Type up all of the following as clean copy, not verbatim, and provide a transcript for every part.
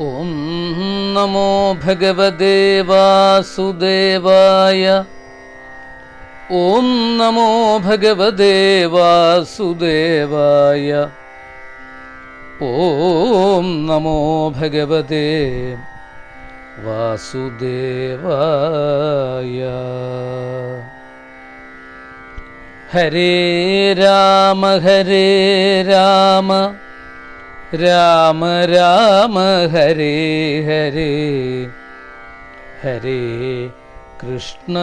ഓം നമോ ഭഗവതേ വാസുദേവായ. ഓം നമോ ഭഗവതേ വാസുദേവായ. ഓം നമോ ഭഗവതേ വാസുദേവായ. ഹരേ രാമ ഹരേ രാമ രാമ രാമ ഹരേ ഹരേ. ഹരേ കൃഷ്ണ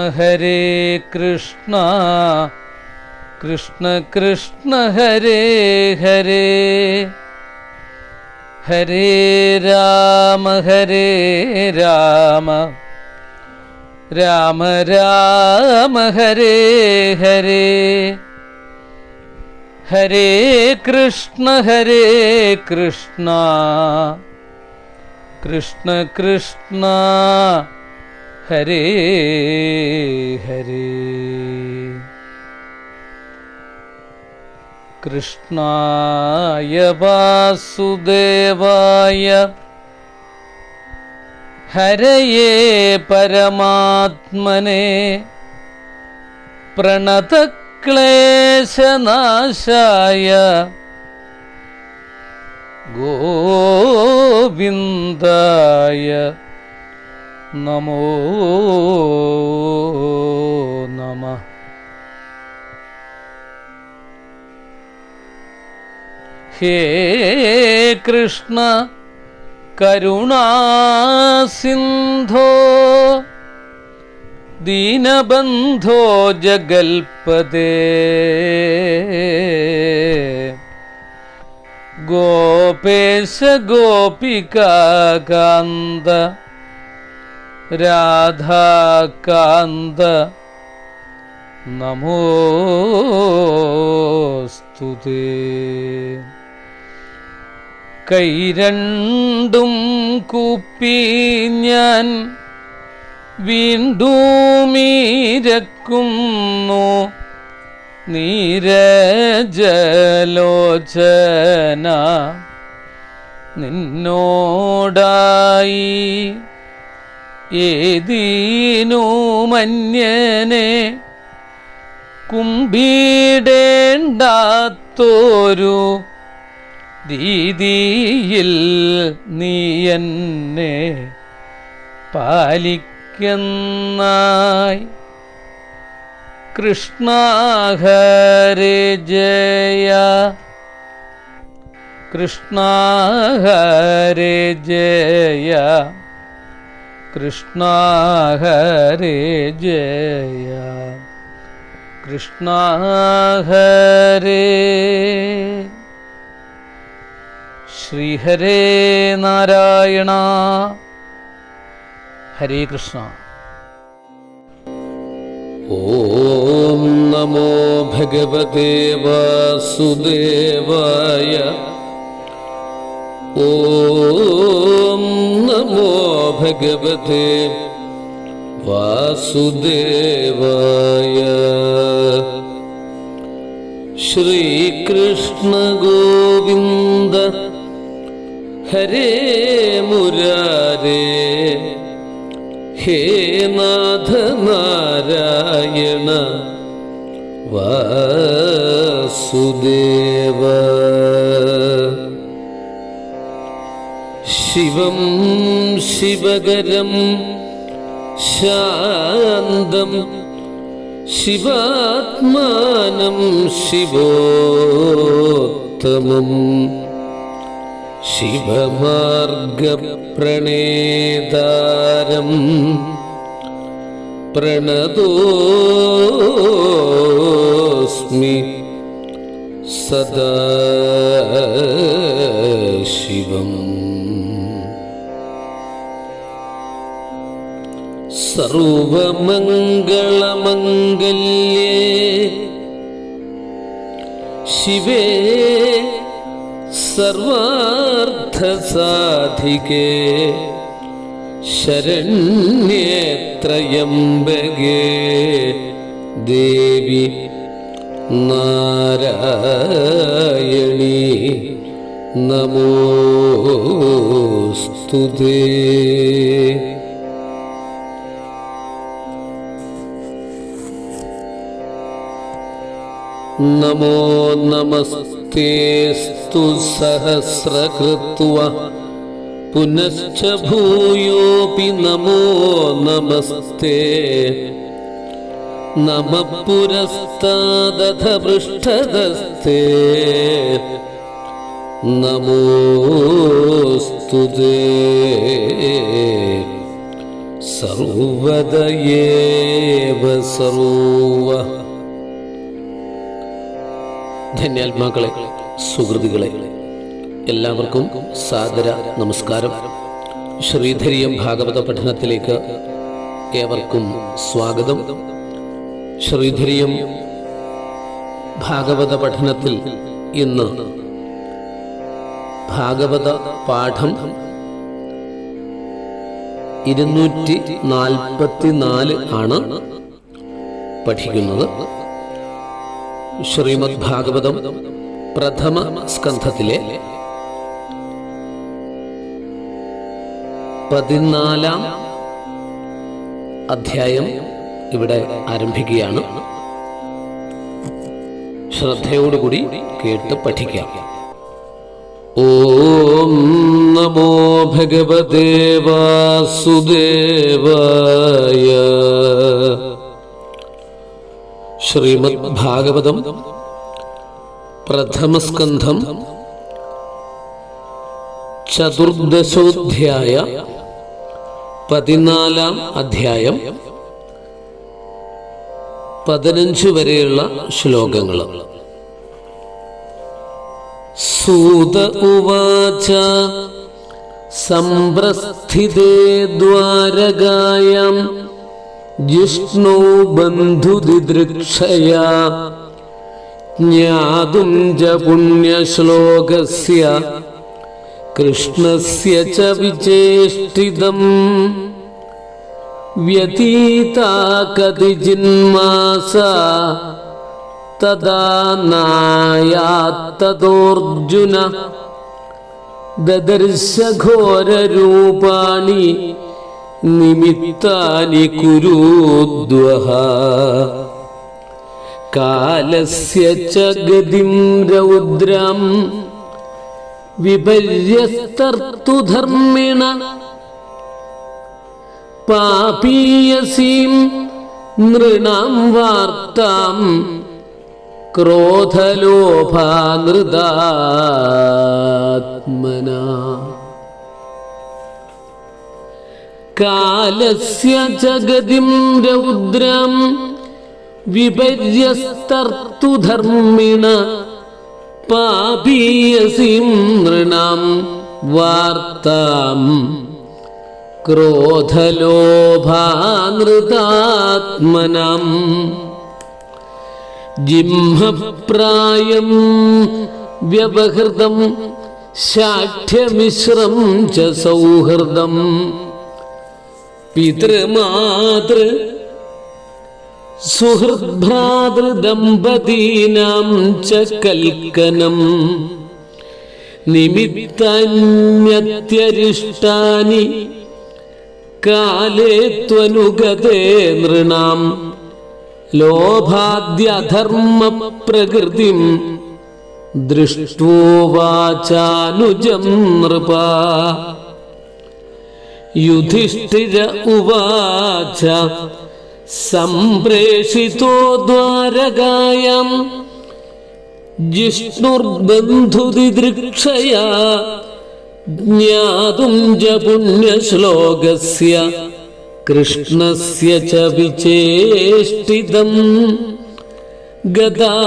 കൃഷ്ണ കൃഷ്ണ ഹരേ ഹരേ. ഹരേ രാമ രാമ രാമ ഹരേ ഹരേ. ഹരേ കൃഷ്ണ കൃഷ്ണ കൃഷ്ണ ഹരേ ഹരേ. കൃഷ്ണായ വാസുദേവായ ഹരയേ പരമാത്മനെ പ്രണതക്ലേശനാശായ ഗോവിന്ദായ നമോ നമഃ. ഹേ കൃഷ്ണ കരുണാസിന്ധോ ദീനബന്ധോ ജഗൽപദേ. ഗോപേശ ഗോപികാകാന്ത രാധാകാന്ത നമോസ്തുതേ. കൈ രണ്ടും കൂപ്പി ഞാൻ വീണ്ടുമീരക്കുന്നു നീരജലോചന നിന്നോടായി. ഏതീനു മന്യനെ കുമ്പിടേണ്ടാത്തോരു രീതിയിൽ നീ എന്നെ പാലിക്കുന്നായി. കൃഷ്ണ ഹരേ ജയ കൃഷ്ണ ഹരേ ജയ കൃഷ്ണ ഹരേ ജയ കൃഷ്ണ ഹരേ. ശ്രീഹരേ നാരായണ. ഹരേ കൃഷ്ണ. ഓം നമോ ഭഗവതേ വാസുദേവായ. ഓം നമോ ഭഗവതേ വാസുദേവായ. ശ്രീകൃഷ്ണ ഗോവിന്ദ ഹരേ മുരാരേ. ഹേ നാഥ നാരായണ വാസുദേവ. ശിവം ശിവകരം ശാന്തം ശിവാത്മാനം ശിവോത്തമം ശിവമാർഗപ്രണേതാരം പ്രണതോസ്മി സദാ ശിവം. സർവമംഗളമംഗല്യേ ശിവേ സർവാർത്ഥസാധികേ ശരണ്യേ ത്രയംബകേ ദേവി നാരായണീ നമോസ്തുതേ. നമോ നമസ്തേസ്തു സഹസ്രകൃത്വ പുനശ്ച ഭൂയോപി നമോ നമസ്തേ. നമഃ പുരസ്താദഥ പൃഷ്ഠതസ്തേ നമോസ്തുതേ. സർവദയേവ സർവ. ധന്യാത്മാക്കളെ, സുഹൃത്തുക്കളെ, എല്ലാവർക്കും സാദര നമസ്കാരം. ശ്രീധരിയം ഭാഗവത പഠനത്തിലേക്ക് ഏവർക്കും സ്വാഗതം. ശ്രീധരിയം ഭാഗവത പഠനത്തിൽ ഇന്ന് ഭാഗവത പാഠം 244 ആണ് പഠിക്കുന്നത്. ശ്രീമദ് ഭാഗവതം പ്രഥമ സ്കന്ധത്തിലെ 14-ാം അധ്യായം ഇവിടെ ആരംഭിക്കുകയാണ്. ശ്രദ്ധയോടുകൂടി കേട്ട് പഠിക്കാം. ഓം നമോ ഭഗവതേ വാസുദേവായ. ശ്രീമദ് ഭാഗവതം പ്രഥമസ്കന്ധം 14-ാധ്യായ 14-ാം അധ്യായം 15 വരെയുള്ള ശ്ലോകങ്ങൾ. സൂത ഉവാച സംപ്രസ്ഥിതേ ദ്വാരകായാം ജിഷ്ണോ ബന്ധുദിദൃക്ഷയാ ജ്ഞാതും ച പുണ്യശ്ലോകസ്യ കൃഷ്ണസ്യ ച വിചേഷ്ടിതം. വ്യതീതാ കതിചിന്മാസാ തദാ നായാത്തതോർജുന ദദർശ ഘോരരൂപാണി നിമിത്താനി കുരുദ്വഹ. കാലസ്യ ച ഗതിം രൗദ്രം വിപര്യസ്തർത്തു ധർമ്മിണ പാപീയസീം നൃണാം വാർത്താം ക്രോധലോഭാനൃതാത്മനാ. കാലസ്യ ച ഗതിം രൗദ്രം വിപര്യസ്തർത്തു ധർമ്മിണ പാപീയസീം നൃണാം വാർത്താം ക്രോധലോഭാനൃതാത്മനാം. ജിംഹപ്രായം വ്യവഹൃതം ശാഠ്യമിശ്രം ച സൗഹൃദം പിതൃമാതൃ സുഹൃദ്ഭ്രാതൃദമ്പതീനാം ച കൽക്കനം നിമിത്താന്യത്യരിഷ്ടാനി കാലേ ത്വനുഗതേ നൃണാം ലോഭാദ്യധർമ്മ പ്രകൃതിം ദൃഷ്ട്വോവാചാനുജം നൃപാ. യുധിഷ്ഠിര ഉവാച സംപ്രേഷിതോ ദ്വാരകായാം ജിഷ്ണുർബന്ധുദിദൃക്ഷയാ ജ്ഞാതും ച പുണ്യശ്ലോകസ്യ കൃഷ്ണസ്യ ച വിചേഷ്ടിതം. ഗതാ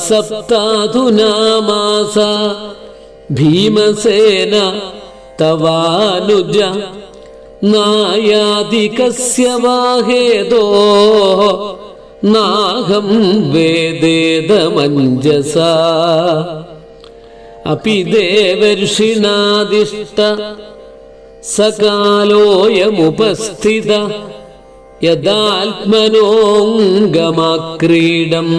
സപ്താധുനാ മാസാ ഭീമസേന തവാനുജ നായാതി കസ്യ വാഹേദോ നാഹം വേദേദമഞ്ജസാ. അപി ദേവർഷിണാദിഷ്ട സകാലോയമുപസ്ഥിത യദാത്മനോംഗമാക്രീഡം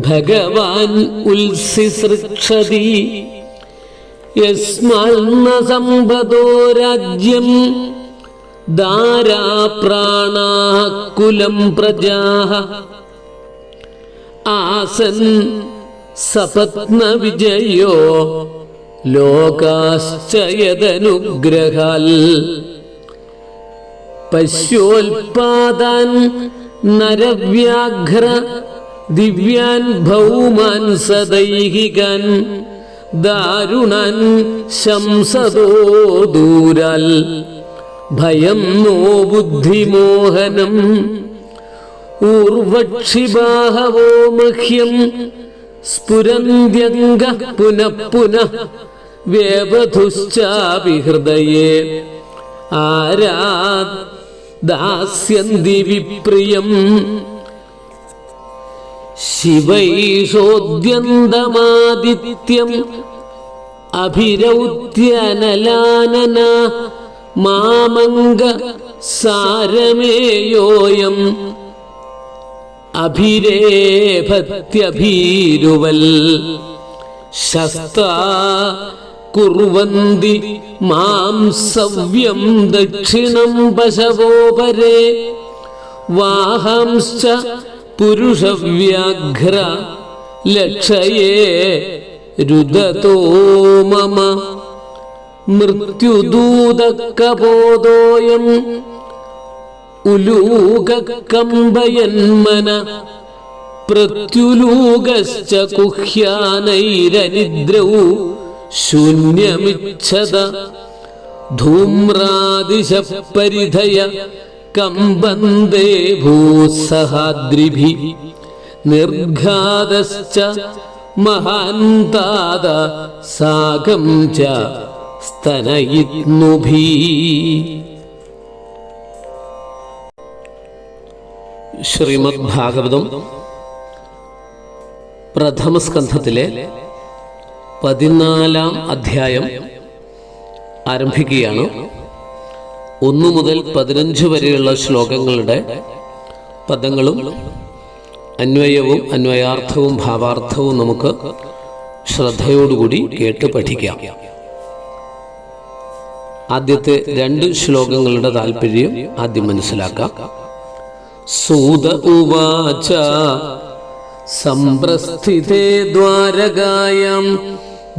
ഭഗവാൻ ഉത്സിസൃക്ഷതി യസ്മാൽന സമ്പദോ രാജ്യം ധാരാപ്രാണാഃ കുലം പ്രജാഃ ആസൻ സപത്ന വിജയോ ലോകാശ്ച യദനുഗ്രഹാൽ പശ്യോൽപാദാൻ നരവ്യാഘ്ര ദിവ്യാൻ ഭൗമാൻ സദൈഹികാൻ ദാരുണാൻ ശംസദോ ദൂരാൽ ഭയം നോ ബുദ്ധിമോഹനം ഊർവക്ഷിബാഹവോ മഹ്യം സ്ഫുരന്ത്യംഗ പുനഃ പുനഃ വേവധുശ്ചാപി ഹൃദയേ ആരാദാസ്യന്തി വിപ്രിയം ശിവൈഷോദ്യന്തമാദിത്യം അഭിരൗത്യനലാനന മാമംഗ സാരമേയോയം അഭിരേഭത്യഭീരുവൽ ശസ്താ കുർവന്തി മാം സവ്യം ദക്ഷിണം പശവോപരേ വാഹംശ്ച പുരുഷവ്യാഘ്ര ലക്ഷയേ രുദതോ മമ മൃത്യുദൂതകബോധോയം ഉലൂകകമ്പയന്മന പ്രത്യുലൂകശ്ച കുഹ്യാനൈരനിദ്രൗ ശൂന്യമിച്ഛത ധൂമ്രാദിശപരിധയ കമ്പന്തേ ഭൂസഹാദ്രിഭിഃ നിർഘാതശ്ച മഹാന്താദ സാഗം ച സ്തനയിത്നുഭിഃ. ശ്രീമദ് ഭാഗവതം പ്രഥമസ്കന്ധത്തിലെ 14-ാം അധ്യായം ആരംഭിക്കുകയാണ്. 1 മുതൽ 15 വരെയുള്ള ശ്ലോകങ്ങളുടെ പദങ്ങളും അന്വയവും അന്വയാർത്ഥവും ഭാവാർത്ഥവും നമുക്ക് ശ്രദ്ധയോടുകൂടി കേട്ട് പഠിക്കാം. ആദ്യത്തെ 2 ശ്ലോകങ്ങളുടെ താല്പര്യം ആദ്യം മനസ്സിലാക്കാം. സൂത ഉവാച സംപ്രസ്ഥിതേ ദ്വാരകായാം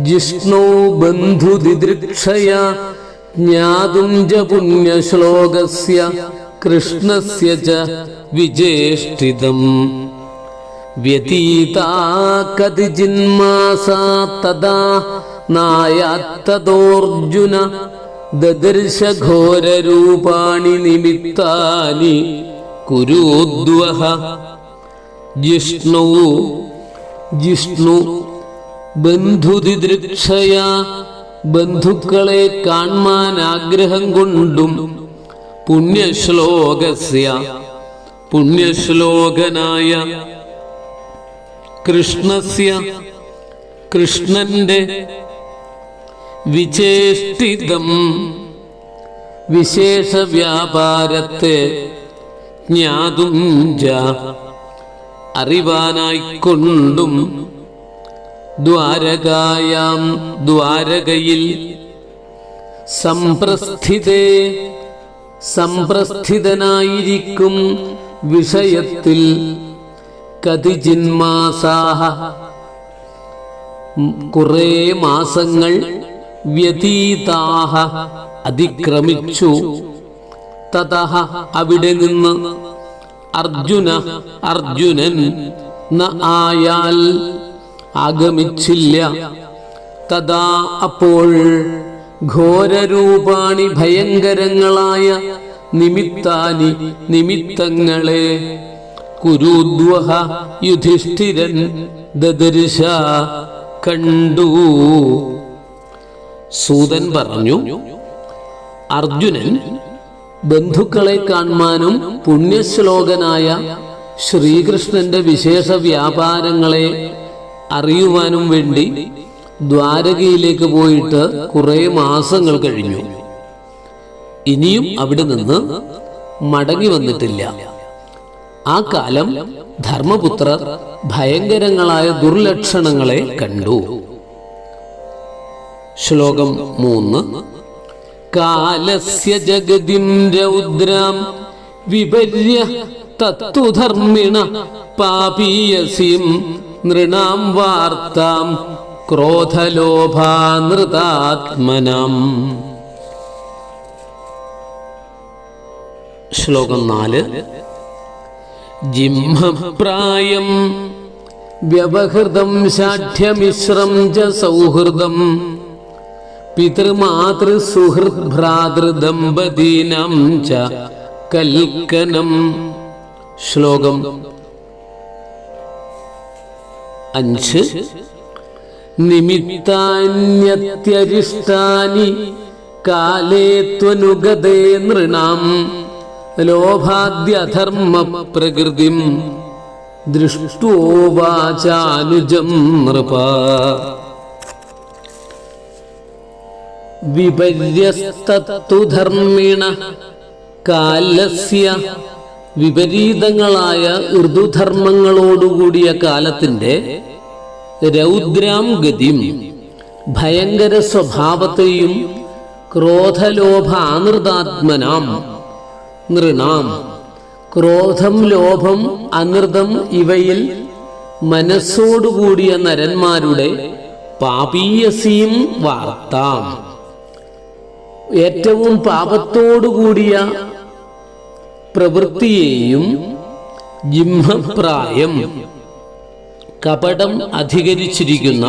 ജിഷ്ണോ ബന്ധുദിദൃക്ഷയാ ജ്ഞാതും ച പുണ്യശ്ലോകസ്യ കൃഷ്ണസ്യ ച വിജേഷ്ഠിതം വ്യതീതാ കതിചിന്മാസാ തദാ നായാത്തദോർജുന ദദർശ ഘോരരൂപാണി നിമിത്താനി കുരുദ്വഹ. ജിഷ്ണു ബന്ധുദിദൃക്ഷയാ ബന്ധുക്കളെ കാണാൻ ആഗ്രഹം കൊണ്ടും പുണ്യശ്ലോകസ്യ പുണ്യശ്ലോകനായ കൃഷ്ണസ്യ കൃഷ്ണന്റെ വിചേഷ്ടിതം വിശേഷ വ്യാപാരത്തെ ജ്ഞാതും ച അറിവാനായിക്കൊണ്ടും ദ്വാരകായാം ദ്വാരകയിൽ സംപ്രസ്ഥിതനായിരിക്കും വിഷയത്തിൽ കതിചിന്മാസാഹ കുറേ മാസങ്ങൾ വ്യതീതാഹ അതിക്രമിച്ചു. തതഃ അവിടെ നിന്ന് അർജുനൻ ന ആയാൽ ആഗമിച്ചില്ല. തഥാ അപ്പോൾ ഘോരരൂപാണി ഭയങ്കരങ്ങളായ നിമിത്താനി നിമിത്തങ്ങളെ കുരുദ്വഹ യുധിഷ്ഠിരൻ ദദർശ കണ്ടു. സൂതൻ പറഞ്ഞു, അർജുനൻ ബന്ധുക്കളെ കാണാനും പുണ്യശ്ലോകനായ ശ്രീകൃഷ്ണന്റെ വിശേഷ വ്യാപാരങ്ങളെ അറിയുവാനും വേണ്ടി ദ്വാരകയിലേക്ക് പോയിട്ട് കുറെ മാസങ്ങൾ കഴിഞ്ഞു. ഇനിയും അവിടെ നിന്ന് മടങ്ങി വന്നിട്ടില്ല. ആ കാലം ധർമ്മപുത്രർ ഭയങ്കരങ്ങളായ ദുർലക്ഷണങ്ങളെ കണ്ടു. ശ്ലോകം 3. കാലസ്യ ജഗതിം രൗദ്രാം വിപര്യ തത്തുധർമ്മിണ പാപീയസീം നൃണാം വാർത്താം ക്രോധലോഭാനൃതാത്മനാം. ശ്ലോകം 4. ജിംഹപ്രായം വ്യവഹൃതം ശാഠ്യമിശ്രം ച സൗഹൃദം പിതൃമാതൃസുഹൃദ്ഭ്രാതൃദമ്പതീനാം ച കൽക്കനം. ശ്ലോകം 5. നിമിത്താന്യത്യരിഷ്ടാനി കാലേ ത്വനുഗതേ നൃണാം ലോഭാദ്യധർമ്മ പ്രകൃതിം ദൃഷ്ടോവാചാനുജം നൃപ. വിപര്യസ്തത്തു ധർമ്മിണ കാലസ്യ വിപരീതങ്ങളായ ഋതുധർമ്മങ്ങളോടുകൂടിയ കാലത്തിന്റെ രൗദ്രാം ഗതിം ഭയങ്കര സ്വഭാവത്തെയും ക്രോധലോഭാനൃതാത്മനാം നൃണാം ക്രോധം ലോഭം അനൃതം ഇവയിൽ മനസ്സോടുകൂടിയ നരന്മാരുടെ പാപീയസീം വാർത്താം ഏറ്റവും പാപത്തോടുകൂടിയ പ്രവൃത്തിയെയും ജിംഹപ്രായം കപടം അധികരിച്ചിരിക്കുന്ന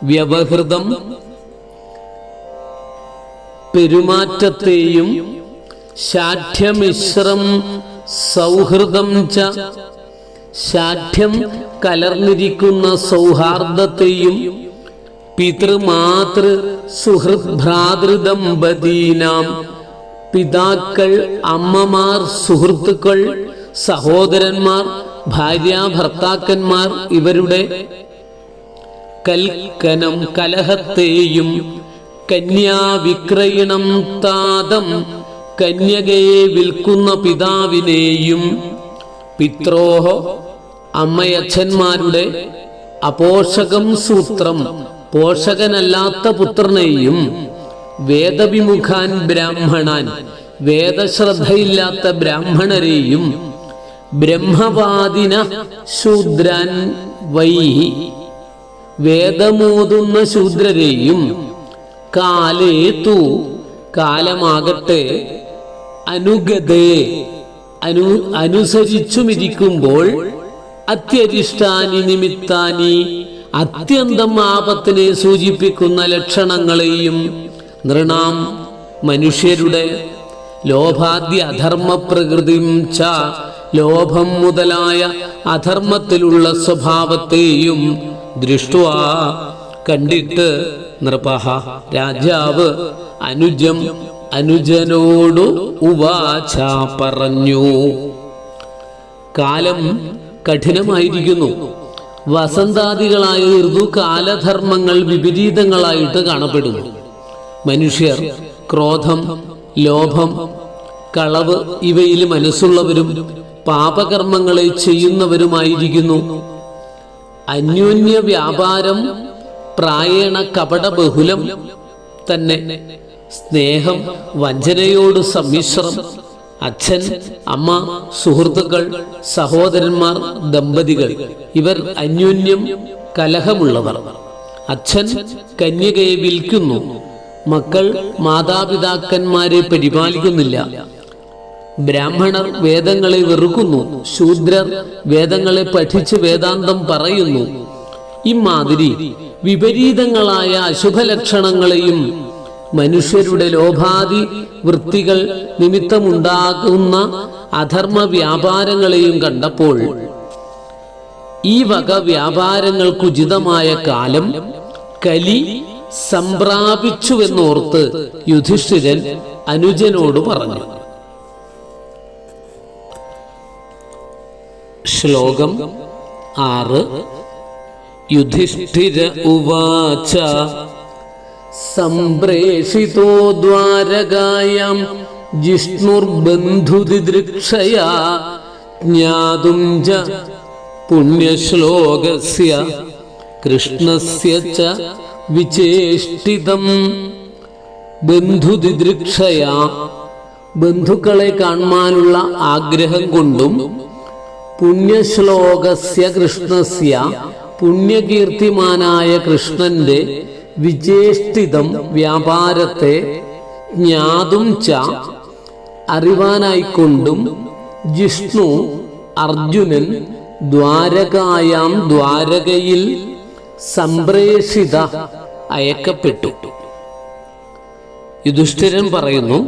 വ്യവഹൃതം പെരുമാറ്റത്തെയും ശാഠ്യമിശ്രം സൗഹൃദം ച ശാഠ്യം കലർന്നിരിക്കുന്ന സൗഹാർദ്ദത്തെയും പിതൃമാതൃ സുഹൃദ്ഭ്രാതൃദമ്പതീനാം പിതാക്കൾ അമ്മമാർ സുഹൃത്തുക്കൾ സഹോദരന്മാർ ഭാര്യ ഭർത്താക്കന്മാർ ഇവരുടെ കൽക്കനം കലഹത്തെയും കന്യാവിക്രയണം താതം കന്യകയെ വിൽക്കുന്ന പിതാവിനെയും പിത്രോഹ അമ്മയച്ഛന്മാരുടെ അപോഷകം സൂത്രം പോഷകനല്ലാത്ത പുത്രനെയും വേദവിമുഖാൻ ബ്രാഹ്മണാൻ വേദശ്രദ്ധയില്ലാത്ത ബ്രാഹ്മണരെയും ബ്രഹ്മവാദിന ശൂദ്രാൻ വൈഹി വേദമോതുന്ന ശൂദ്രരെയും കാലേതു കാലമാകട്ടെ അനുഗതേ അനുസരിച്ചുമിരിക്കുമ്പോൾ അത്യരിഷ്ടാനി നിമിത്താനി അത്യന്തം ആപത്തിനെ സൂചിപ്പിക്കുന്ന ലക്ഷണങ്ങളെയും നൃണാം മനുഷ്യരുടെ ലോഭാദ്യ അധർമ്മ പ്രകൃതിം ച ലോഭം മുതലായ അധർമ്മത്തിലുള്ള സ്വഭാവത്തെയും ദൃഷ്ട്വാ കണ്ടിട്ട് നൃപഃ രാജാവ് അനുജം അനുജനോടു ഉവാച പറഞ്ഞു. കാലം കഠിനമായിരിക്കുന്നു. വസന്താദികളായ ഋതുകാലധർമ്മങ്ങൾ വിപരീതങ്ങളായിട്ട് കാണപ്പെടുന്നു. മനുഷ്യർ ക്രോധം ലോഭം കളവ് ഇവയിൽ മനസ്സുള്ളവരും പാപകർമ്മങ്ങളെ ചെയ്യുന്നവരുമായിരിക്കുന്നു. അന്യോന്യ വ്യാപാരം പ്രായേണ കപട ബഹുലം തന്നെ. സ്നേഹം വഞ്ചനയോട് സമ്മിശ്രം. അച്ഛൻ അമ്മ സുഹൃത്തുക്കൾ സഹോദരന്മാർ ദമ്പതികൾ ഇവർ അന്യോന്യം കലഹമുള്ളവർ. അച്ഛൻ കന്യകയെ വിൽക്കുന്നു. മക്കൾ മാതാപിതാക്കന്മാരെ പരിപാലിക്കുന്നില്ല. ബ്രാഹ്മണർ വേദങ്ങളെ വെറുക്കുന്നു. ശൂദ്രർ വേദങ്ങളെ പഠിച്ച് വേദാന്തം പറയുന്നു. ഇമാതിരി വിപരീതങ്ങളായ അശുഭലക്ഷണങ്ങളെയും മനുഷ്യരുടെ ലോഭാദി വൃത്തികൾ നിമിത്തമുണ്ടാകുന്ന അധർമ്മ വ്യാപാരങ്ങളെയും കണ്ടപ്പോൾ ഈ വക വ്യാപാരങ്ങൾക്കുചിതമായ കാലം കലി സംപ്രാപിച്ചുവെന്നോർത്ത് യുധിഷ്ഠിരൻ അനുജനോട് പറഞ്ഞു. ശ്ലോകം 6. യുധിഷ്ഠിര ഉവാച സംപ്രേഷിതോ ദ്വാരകായാം ജിഷ്ണുർബന്ധുദിദൃക്ഷയാ ജ്ഞാതും ച പുണ്യശ്ലോകസ്യ കൃഷ്ണസ്യ ച വിചേഷ്ടിതം ബന്ധുദിദൃക്ഷയാ ബന്ധുക്കളെ കാണുവാനുള്ള ആഗ്രഹം കൊണ്ടും പുണ്യശ്ലോകസ്യ കൃഷ്ണസ്യ പുണ്യകീർത്തിമാനായ കൃഷ്ണന്റെ വിചേഷ്ടിതം വ്യാപാരത്തെ ജ്ഞാതും ച അറിവാനായിക്കൊണ്ടും ജിഷ്ണു അർജുനൻ ദ്വാരകായാം ദ്വാരകയിൽ സംപ്രേഷിത അയക്കപ്പെട്ടു. യുധിഷ്ഠിരൻ പറയുന്നു,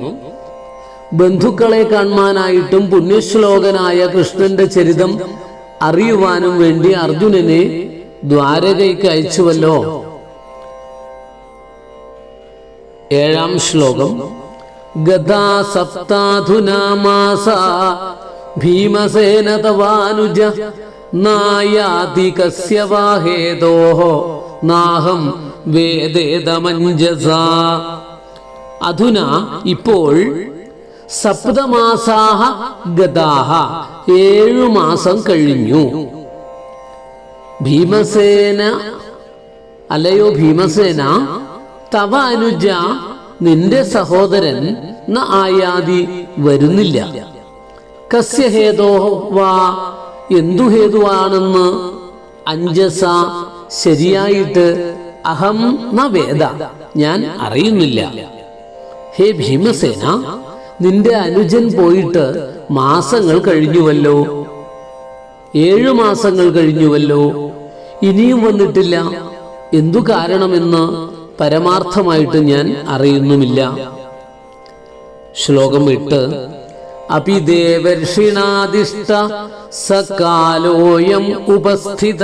ബന്ധുക്കളെ കാണുവാനായിട്ടും പുണ്യശ്ലോകനായ കൃഷ്ണന്റെ ചരിതം അറിയുവാനും വേണ്ടി അർജുനനെ ദ്വാരകയ്ക്ക് അയച്ചുവല്ലോ. 7-ാം ശ്ലോകം. ഗതാ സപ്താധുനാമാസ ഭീമസേന തവാനുജ നായാതി കസ്യ വാഹേതോഃ നാഹം വേദേതമഞ്ജസ. അധുന ഇപ്പോൾ സപ്തമാസാഹ ഗതാഹ 7 മാസം കഴിഞ്ഞു. ഭീമസേന അല്ലയോ ഭീമസേന, തവ അനുജ നിന്റെ സഹോദരൻ ന ആയാതി വരുന്നില്ല. കസ്യ ഹേതോ വാ എന്തു ഹേതുവാണെന്ന് അഞ്ജസ ശരിയായിട്ട് അഹം ന വേദ ഞാൻ അറിയുന്നില്ല. ഹേ ഭീമസേന, നിന്റെ അനുജൻ പോയിട്ട് മാസങ്ങൾ കഴിഞ്ഞുവല്ലോ, 7 മാസങ്ങൾ കഴിഞ്ഞുവല്ലോ, ഇനിയും വന്നിട്ടില്ല. എന്തു കാരണമെന്ന് പരമാർത്ഥമായിട്ട് ഞാൻ അറിയുന്നുമില്ല. ശ്ലോകം 8. അപി ദേവർഷിണാദിഷ്ട സകാലോയം ഉപസ്ഥിത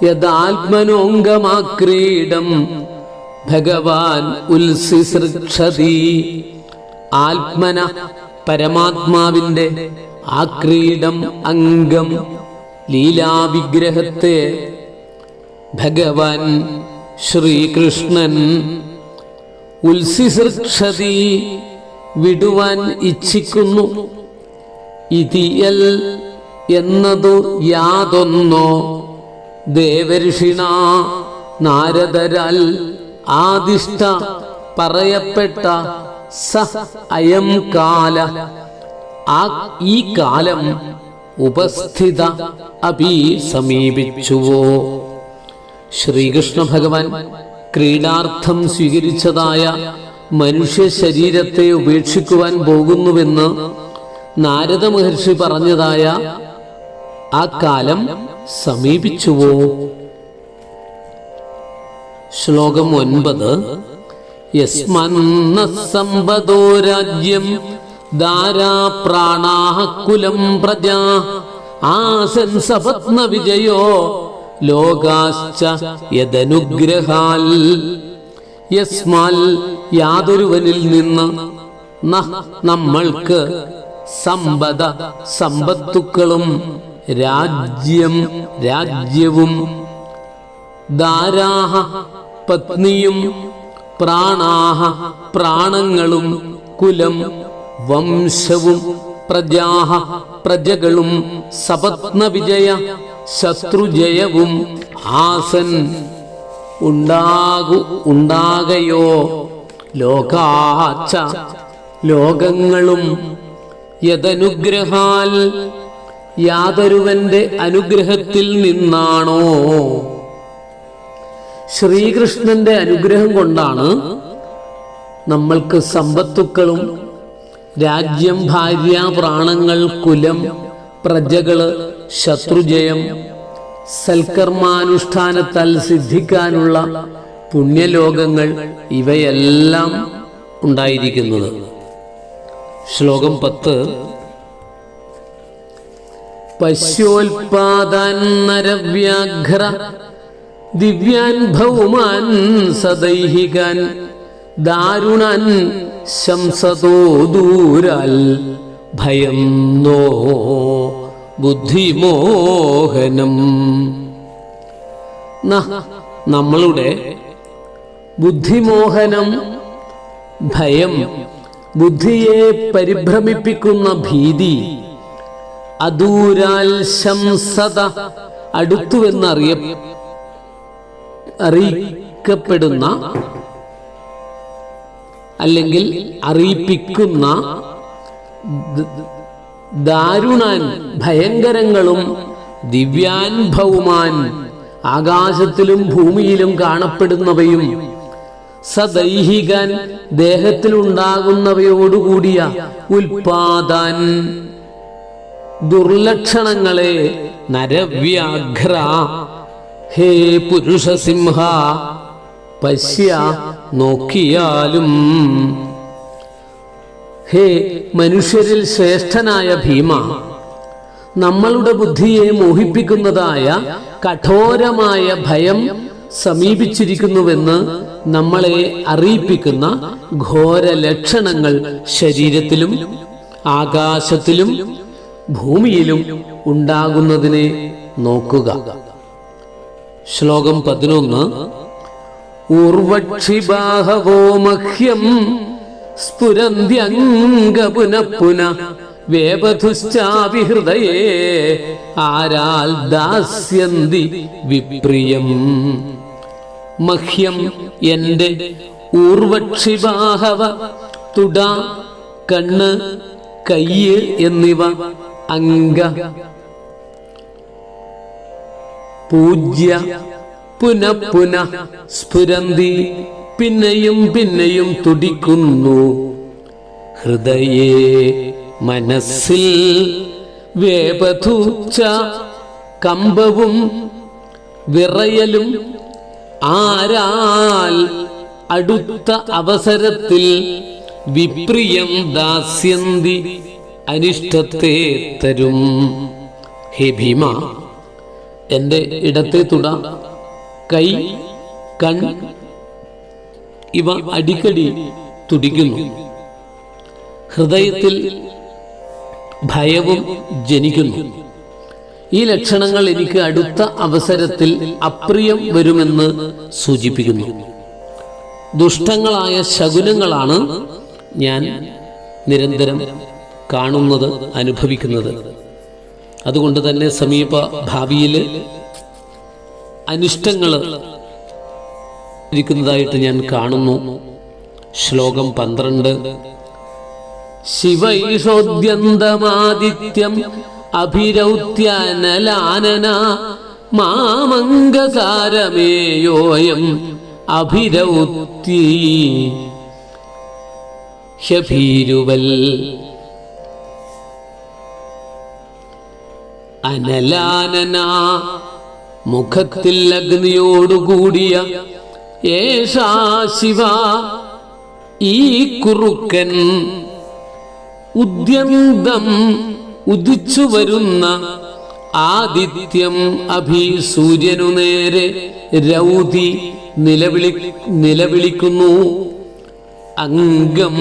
യദാത്മനോംഗമാക്രീഡം ഭഗവാൻ ഉത്സിസൃക്ഷതി. ആത്മന പരമാത്മാവിന്റെ ആക്രീഡം അംഗം ലീലാവിഗ്രഹത്തെ ഭഗവാൻ ശ്രീകൃഷ്ണൻ ഉത്സിസൃക്ഷതി വിടുവാൻ ഇച്ഛിക്കുന്നു. ഇതിയൽ എന്നതു യാതൊന്നോ ദേവർഷിണ നാരദരാൽ ആദിഷ്ട പറയപ്പെട്ട സ അയം കാല ഈ കാലം ഉപസ്ഥിത അപി സമീപിച്ചുവോ. ശ്രീകൃഷ്ണ ഭഗവാൻ ക്രീഡാർത്ഥം സ്വീകരിച്ചതായ മനുഷ്യ ശരീരത്തെ ഉപേക്ഷിക്കുവാൻ പോകുന്നുവെന്ന് നാരദ മഹർഷി പറഞ്ഞതായ ആ കാലം സമീപിച്ചുവോ. ശ്ലോകം 9. യസ്മന്ന സമ്പദോ രാജ്യം ദാരാ പ്രാണാഃ കുലം പ്രജാ ആസൻ സപത്ന വിജയോ ലോകാശ്ച യദനുഗ്രഹാൽ. യസ്മാൽ യാതൊരുവനിൽ നിന്ന് നമ്മൾക്ക് സമ്പദ സമ്പത്തുക്കളും രാജ്യവും ദാരാഹ പത്നിയും പ്രാണാഹ പ്രാണങ്ങളും കുലം വംശവും പ്രജാഹ പ്രജകളും സപത്ന വിജയ ശത്രുജയവും ആസൻ ഉണ്ടാകയോ ലോകാച്ച ലോകങ്ങളും യദനുഗ്രഹാൽ യാതൊരുവന്റെ അനുഗ്രഹത്തിൽ നിന്നാണോ. ശ്രീകൃഷ്ണന്റെ അനുഗ്രഹം കൊണ്ടാണ് നമ്മൾക്ക് സമ്പത്തുക്കളും രാജ്യം, ഭാര്യ, പ്രാണങ്ങൾ, കുലം, പ്രജകള്, ശത്രുജയം, സൽക്കർമാനുഷ്ഠാനത്താൽ സിദ്ധിക്കാനുള്ള പുണ്യലോകങ്ങൾ ഇവയെല്ലാം ഉണ്ടായിരിക്കുന്നത്. ശ്ലോകം 10. പശ്യോൽപാദാൻ നരവ്യാഘ്ര ദിവ്യാൻ ഭൗമാൻ സദൈഹികാൻ ദാരുണാൻ ശംസതോ ദൂരാൽ ഭയം നോ ബുദ്ധിമോഹനം. നമ്മളുടെ ബുദ്ധിമോഹനം, ഭയം, ബുദ്ധിയെ പരിഭ്രമിപ്പിക്കുന്ന ഭീതി, അദൂരാൽ ശംസത അടുത്തുവെന്നറിയിക്കുന്ന അറിയിക്കപ്പെടുന്ന അല്ലെങ്കിൽ അറിയിപ്പിക്കുന്ന ദാരുണാൻ ഭയങ്കരങ്ങളും ദിവ്യാൻഭവുമാൻ ആകാശത്തിലും ഭൂമിയിലും കാണപ്പെടുന്നവയും സദൈഹികാൻ ദേഹത്തിലുണ്ടാകുന്നവയോടുകൂടിയ ഉൽപാദാൻ ദുർലക്ഷണങ്ങളെ നരവ്യാഘ്ര ഹേ പുരുഷസിംഹ പശ്യ നോക്കിയാലും. ഹേ മനുഷ്യരിൽ ശ്രേഷ്ഠനായ ഭീമ, നമ്മളുടെ ബുദ്ധിയെ മോഹിപ്പിക്കുന്നതായ കഠോരമായ ഭയം സമീപിച്ചിരിക്കുന്നുവെന്ന് നമ്മളെ അറിയിപ്പിക്കുന്ന ഘോര ലക്ഷണങ്ങൾ ശരീരത്തിലും ആകാശത്തിലും ഭൂമിയിലും ഉണ്ടാകുന്നതിനെ നോക്കുക. ശ്ലോകം 11. ഊർവക്ഷിബാഹവോ മഹ്യം സ്ഫുരന്ത്യംഗ പുനഃപുന വേപധുശ്ചാപി ഹൃദയേ ആരാൽ ദാസ്യന്തി വിപ്രിയം. മഹ്യം എൻ്റെ, ഊർവക്ഷിബാഹവ തുട, കണ്ണ്, കയ്യ് എന്നിവ, അംഗ പൂജ്യ, പുനഃപുന സ്ഫുരന്തി പിന്നെയും പിന്നെയും തുടിക്കുന്നു, ഹൃദയേ മനസ്സിൽ, വേപധുച്ച കമ്പവും വിറയലും, ആരാൽ അടുത്ത അവസരത്തിൽ, വിപ്രിയം ദാസ്യന്തി അനിഷ്ടത്തെ തരും. ഹേ ഭീമ, എൻ്റെ ഇടത്തെ തുട, കൈ, കൺ ഇവ അടിക്കടി തുടിക്കുന്നു. ഹൃദയത്തിൽ ഭയവും ജനിക്കുന്നു. ഈ ലക്ഷണങ്ങൾ എനിക്ക് അടുത്ത അവസരത്തിൽ അപ്രിയം വരുമെന്ന് സൂചിപ്പിക്കുന്നു. ദുഷ്ടങ്ങളായ ശകുനങ്ങളാണ് ഞാൻ നിരന്തരം കാണുന്നത്, അനുഭവിക്കുന്നത്. അതുകൊണ്ട് തന്നെ സമീപ ഭാവിയിൽ അനിഷ്ടങ്ങൾ ഇരിക്കുന്നതായിട്ട് ഞാൻ കാണുന്നു. ശ്ലോകം 12. ശിവൈഷോദ്യന്തമാദിത്യം അഭിരൗത്യാനലാനന മാമംഗസാരമേയോയം അഭിരൗത്യ ഹ്യഭീരുവൽ. അനലാനന മുഖത്തിൽ അഗ്നിയോടുകൂടിയ ഏഷാ ശിവ ഈ കുറുക്കൻ, ഉദ്യന്തം ഉദിച്ചു വരുന്ന ആദിത്യം അഭി സൂര്യനു നേരെ രൗതി നിലവിളിക്കുന്നു. അംഗം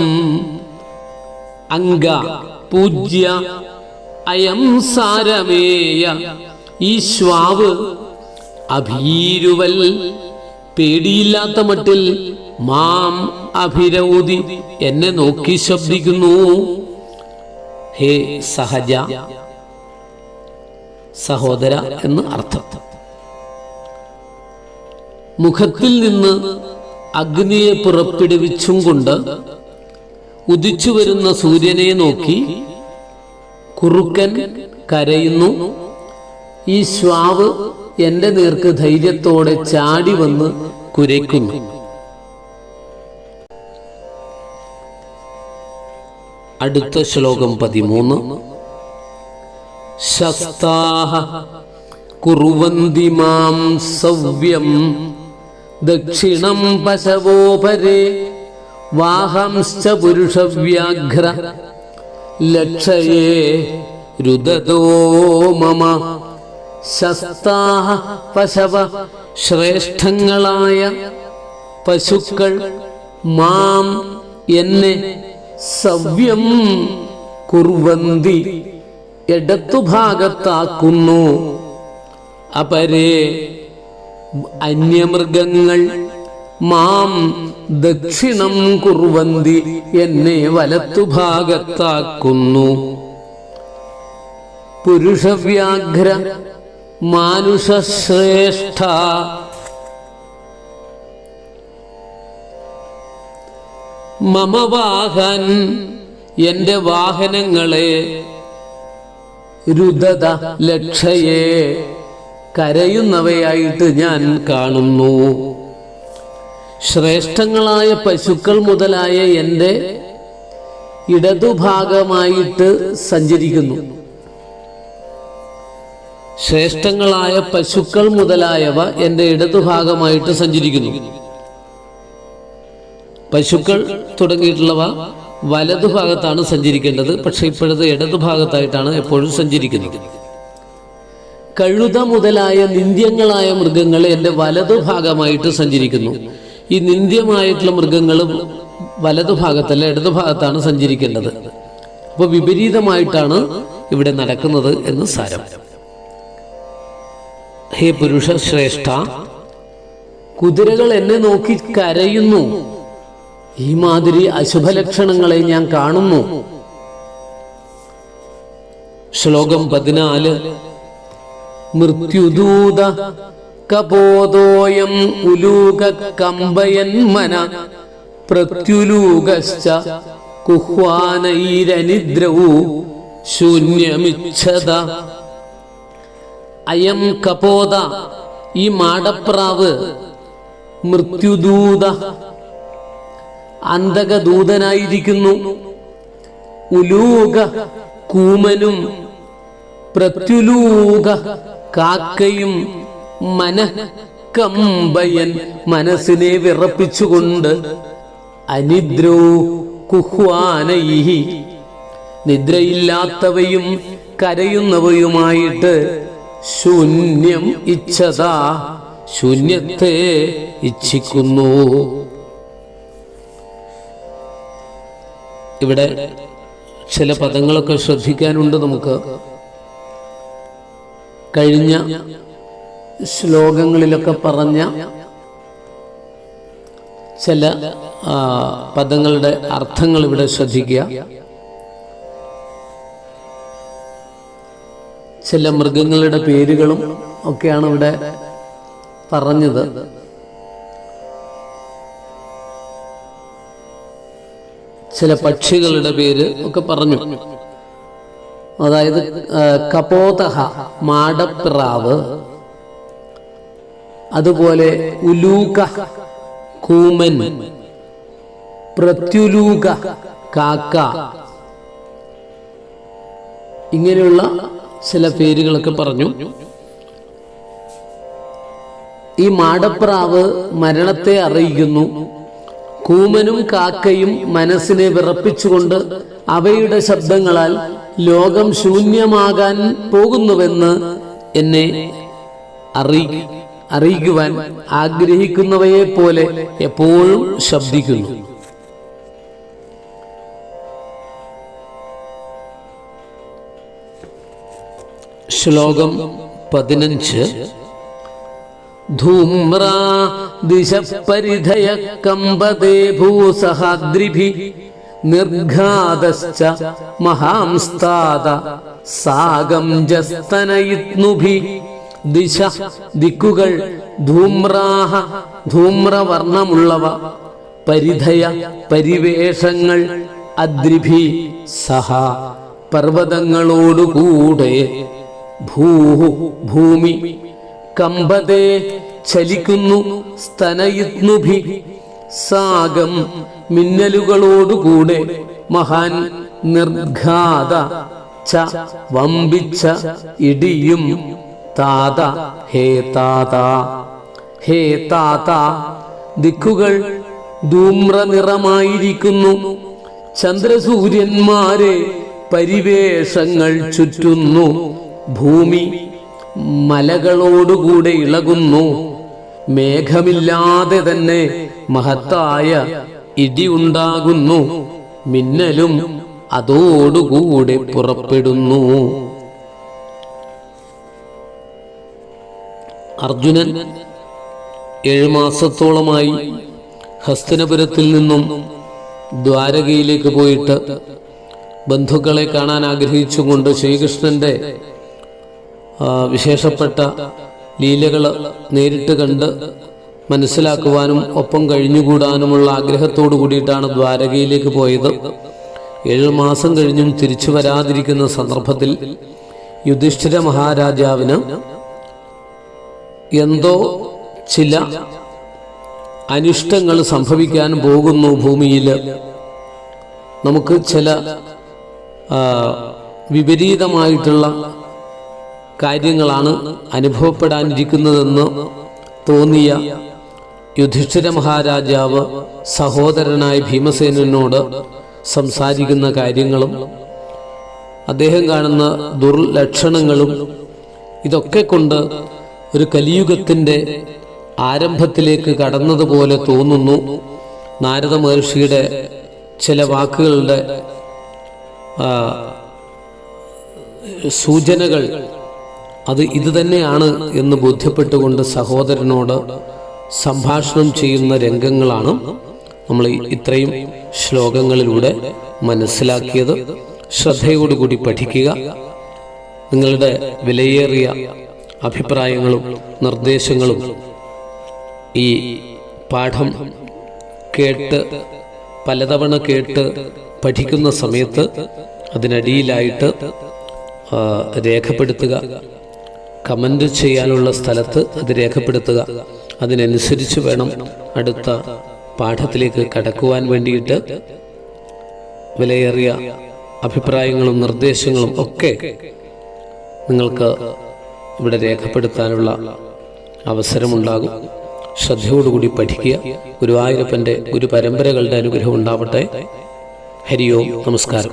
അംഗ പൂജ്യ അയം സാരമേയ ഈ ശ്വാവ് അഭീരുവൽ പേടിയില്ലാത്ത മട്ടിൽ മാം അഭിരൗതി എന്നെ നോക്കി ശബ്ദിക്കുന്നു. ഹേ സഹജ സഹോദര എന്ന് അർത്ഥം. മുഖത്തിൽ നിന്ന് അഗ്നിയെ പുറപ്പെടുവിച്ചും കൊണ്ട് ഉദിച്ചു വരുന്ന സൂര്യനെ നോക്കി കുറുക്കൻ കരയുന്നു. ഈ ശ്വാവ് എന്റെ നേർക്ക് ധൈര്യത്തോടെ ചാടി വന്ന് കുരയ്ക്കുന്നു. അടുത്ത ശ്ലോകം 13. ശസ്താഹ കുർവന്തി മാം സവ്യം ദക്ഷിണം പശവോപരേ വാഹംശ്ച പുരുഷവ്യാഘ്ര ലക്ഷയേ രുദതോ മമ. ശസ്താഹ പശവ ശ്രേഷ്ഠങ്ങളായ പശുക്കൾ മാം എന്നെ സവ്യം കുർവന്തി ഇടത്തുഭാഗത്താക്കുന്നു. അപരേ അന്യമൃഗങ്ങൾ മാം ദക്ഷിണം കുർവന്തി എന്നെ വലത്തുഭാഗത്താക്കുന്നു. പുരുഷവ്യാഘ്ര മാനുഷശ്രേഷ്ഠ മമ വാഹൻ എൻ്റെ വാഹനങ്ങളെ രുദത ലക്ഷയെ കരയുന്നവയായിട്ട് ഞാൻ കാണുന്നു. ശ്രേഷ്ഠങ്ങളായ പശുക്കൾ മുതലായ എൻ്റെ ഇടതുഭാഗമായിട്ട് സഞ്ചരിക്കുന്നു. ശ്രേഷ്ഠങ്ങളായ പശുക്കൾ മുതലായവ എൻ്റെ ഇടതുഭാഗമായിട്ട് സഞ്ചരിക്കുന്നു. പശുക്കൾ തുടങ്ങിയിട്ടുള്ളവ വലതുഭാഗത്താണ് സഞ്ചരിക്കേണ്ടത്. പക്ഷെ ഇപ്പോഴത്തെ ഇടതുഭാഗത്തായിട്ടാണ് എപ്പോഴും സഞ്ചരിക്കുന്നത്. കഴുത മുതലായ നിന്ദ്യങ്ങളായ മൃഗങ്ങൾ എൻ്റെ വലതുഭാഗമായിട്ട് സഞ്ചരിക്കുന്നു. ഈ നിന്ദ്യമായിട്ടുള്ള മൃഗങ്ങൾ വലതുഭാഗത്തല്ല ഇടതുഭാഗത്താണ് സഞ്ചരിക്കേണ്ടത്. അപ്പോൾ വിപരീതമായിട്ടാണ് ഇവിടെ നടക്കുന്നത് എന്ന് സാരം. ഹേ പുരുഷ ശ്രേഷ്ഠ, കുതിരകൾ എന്നെ നോക്കി കരയുന്നു. ഈ മാതിരി അശുഭലക്ഷണങ്ങളെ ഞാൻ കാണുന്നു. ശ്ലോകം 14. മൃത്യുദൂത കപോതോയം ഉലൂക കമ്പയൻ മന പ്രത്യുലൂകശ്ച കുഹ്വാനൈരനിദ്രൗ ശൂന്യമിച്ഛത. അയം കപോത, ഈ മാടപ്രാവ്, മൃത്യുദൂത, അന്തകദൂതനായിരിക്കുന്നു. ഉലൂക, കൂമനും, പ്രത്യുലൂക, കാക്കയും, മനഃകമ്പയൻ, മനസ്സിനെ വിറപ്പിച്ചുകൊണ്ട്, അനിദ്രോ കുഹ്വാനൈഹി, നിദ്രയില്ലാത്തവയും കരയുന്നവയുമായിട്ട്, ശൂന്യം ഇച്ഛത, ശൂന്യത്തെ ഇച്ഛിക്കുന്നു. ഇവിടെ ചില പദങ്ങളൊക്കെ ശ്രദ്ധിക്കാനുണ്ട് നമുക്ക്. കഴിഞ്ഞ ശ്ലോകങ്ങളിലൊക്കെ പറഞ്ഞ ചില പദങ്ങളുടെ അർത്ഥങ്ങൾ ഇവിടെ ശ്രദ്ധിക്കുക. ചില മൃഗങ്ങളുടെ പേരുകളും ഒക്കെയാണ് ഇവിടെ പറഞ്ഞത്. ചില പക്ഷികളുടെ പേര് ഒക്കെ പറഞ്ഞു. അതായത് കപോതഹ, മാടപ്രാവ്, അതുപോലെ ഉലൂക, കൂമൻ, പ്രത്യുലൂക, കാക്ക, ഇങ്ങനെയുള്ള ചില പേരുകളൊക്കെ പറഞ്ഞു. ഈ മാടപ്രാവ് മരണത്തെ അറിയിക്കുന്നു. കൂമനും കാക്കയും മനസ്സിനെ വിറപ്പിച്ചുകൊണ്ട് അവയുടെ ശബ്ദങ്ങളാൽ ലോകം ശൂന്യമാകാൻ പോകുന്നുവെന്ന് എന്നെ അറിയിക്കുവാൻ ആഗ്രഹിക്കുന്നവയെ പോലെ എപ്പോഴും ശബ്ദിക്കുന്നു. ശ്ലോകം 15. ധൂമ്രാ ദിശപരിധയ കമ്പതേ ഭൂസഹാദ്രിഭി നിർഘാതശ്ച മഹാംസ്താദ സാഗം ജസ്തനയിത്നുഭി. ദിശ, ദിക്കുകൾ, ധൂമ്രാഹ, ധൂമ്രവർണ്ണമുള്ളവ, പരിധയ, പരിവേഷങ്ങൾ, അദ്രിഭി, സഹ, പർവ്വതങ്ങളോടുകൂടെ, ഭൂഹു, ഭൂമി, കമ്പതേ, ചലിക്കുന്നു, സ്തനയിത്നുഭി, സാഗം, മിന്നലുകളോടുകൂടെ, മഹാൻ, നിർഘാത, ച, വമ്പിച്ച, ഇടിയും, താത, ഹേ താത, ഹേ താത, ദിക്കുകൾ ധൂമ്ര നിറമായിരിക്കുന്നു. ചന്ദ്രസൂര്യന്മാരെ പരിവേഷങ്ങൾ ചുറ്റുന്നു. ഭൂമി മലകളോടുകൂടെ ഇളകുന്നു. മേഘമില്ലാതെ തന്നെ മഹത്തായ ഇടി ഉണ്ടാകുന്നു. മിന്നലും അതോടുകൂടെ പുറപ്പെടുന്നു. അർജുനൻ 7 മാസത്തോളമായി ഹസ്തിനപുരത്തിൽ നിന്നും ദ്വാരകയിലേക്ക് പോയിട്ട് ബന്ധുക്കളെ കാണാൻ ആഗ്രഹിച്ചുകൊണ്ട് ശ്രീകൃഷ്ണന്റെ വിശേഷപ്പെട്ട ലീലകൾ നേരിട്ട് കണ്ട് മനസ്സിലാക്കുവാനും ഒപ്പം കഴിഞ്ഞുകൂടാനുമുള്ള ആഗ്രഹത്തോടു കൂടിയിട്ടാണ് ദ്വാരകയിലേക്ക് പോയത്. 7 മാസം കഴിഞ്ഞും തിരിച്ചു വരാതിരിക്കുന്ന സന്ദർഭത്തിൽ യുധിഷ്ഠിര മഹാരാജാവിന് എന്തോ ചില അനിഷ്ടങ്ങൾ സംഭവിക്കാൻ പോകുന്നു ഭൂമിയിൽ, നമുക്ക് ചില വിപരീതമായിട്ടുള്ള കാര്യങ്ങളാണ് അനുഭവപ്പെടാനിരിക്കുന്നതെന്ന് തോന്നിയ യുധിഷ്ഠിര മഹാരാജാവ് സഹോദരനായ ഭീമസേനോട് സംസാരിക്കുന്ന കാര്യങ്ങളും അദ്ദേഹം കാണുന്ന ദുർലക്ഷണങ്ങളും ഇതൊക്കെ കൊണ്ട് ഒരു കലിയുഗത്തിൻ്റെ ആരംഭത്തിലേക്ക് കടന്നതുപോലെ തോന്നുന്നു. നാരദ മഹർഷിയുടെ ചില വാക്കുകളുടെ സൂചനകൾ അത് ഇതുതന്നെയാണ് എന്ന് ബോധ്യപ്പെട്ടുകൊണ്ട് സഹോദരനോട് സംഭാഷണം ചെയ്യുന്ന രംഗങ്ങളാണ് നമ്മൾ ഇത്രയും ശ്ലോകങ്ങളിലൂടെ മനസ്സിലാക്കിയത്. ശ്രദ്ധയോടുകൂടി പഠിക്കുക. നിങ്ങളുടെ വിലയേറിയ അഭിപ്രായങ്ങളും നിർദ്ദേശങ്ങളും ഈ പാഠം പലതവണ കേട്ട് പഠിക്കുന്ന സമയത്ത് അതിനടിയിലായിട്ട് രേഖപ്പെടുത്തുക. കമൻ്റ് ചെയ്യാനുള്ള സ്ഥലത്ത് അത് രേഖപ്പെടുത്തുക. അതിനനുസരിച്ച് വേണം അടുത്ത പാഠത്തിലേക്ക് കടക്കുവാൻ വേണ്ടിയിട്ട്. വിലയേറിയ അഭിപ്രായങ്ങളും നിർദ്ദേശങ്ങളും ഒക്കെ നിങ്ങൾക്ക് ഇവിടെ രേഖപ്പെടുത്താനുള്ള അവസരമുണ്ടാകും. ശ്രദ്ധയോടുകൂടി പഠിക്കുക. ഗുരുവായൂരപ്പൻ്റെ ഗുരുപരമ്പരകളുടെ അനുഗ്രഹം ഉണ്ടാവട്ടെ. ഹരി ഓം. നമസ്കാരം.